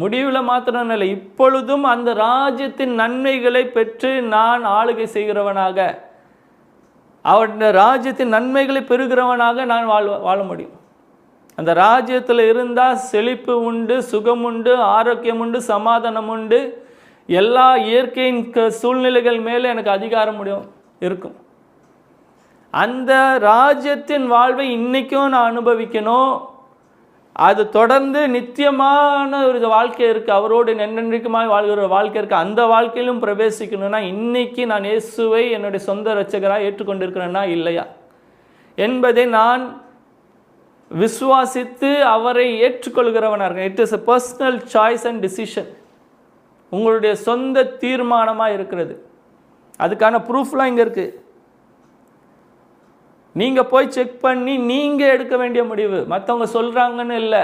முடிவில் மாத்திரம் இல்லை, இப்பொழுதும் அந்த ராஜ்யத்தின் நன்மைகளை பெற்று நான் ஆளுகை செய்கிறவனாக, அவருடைய ராஜ்யத்தின் நன்மைகளை பெறுகிறவனாக நான் வாழ முடியும். அந்த ராஜ்யத்தில் இருந்தால் செழிப்பு உண்டு, சுகம் உண்டு, ஆரோக்கியம் உண்டு, சமாதானம் உண்டு, எல்லா இயற்கையின் சூழ்நிலைகள் மேலே எனக்கு அதிகாரம் இருக்கும். அந்த ராஜ்யத்தின் வாழ்வை இன்றைக்கும் நான் அனுபவிக்கணும். அது தொடர்ந்து நித்தியமான ஒரு வாழ்க்கை இருக்குது, அவரோடு நென்றென்றைக்குமாய் வாழ்கிற வாழ்க்கை இருக்குது. அந்த வாழ்க்கையிலும் பிரவேசிக்கணும்னா இன்றைக்கி நான் இயேசுவை என்னுடைய சொந்த இரட்சகராக ஏற்றுக்கொண்டிருக்கிறேன்னா இல்லையா என்பதை நான் விசுவாசித்து அவரை ஏற்றுக்கொள்கிறவனாக இருக்கேன். It is a personal choice and decision. உங்களுடைய சொந்த தீர்மானமாக இருக்கிறது. அதுக்கான ப்ரூஃப்லாம் இங்கே இருக்குது. நீங்கள் போய் செக் பண்ணி நீங்கள் எடுக்க வேண்டிய முடிவு, மற்றவங்க சொல்கிறாங்கன்னு இல்லை.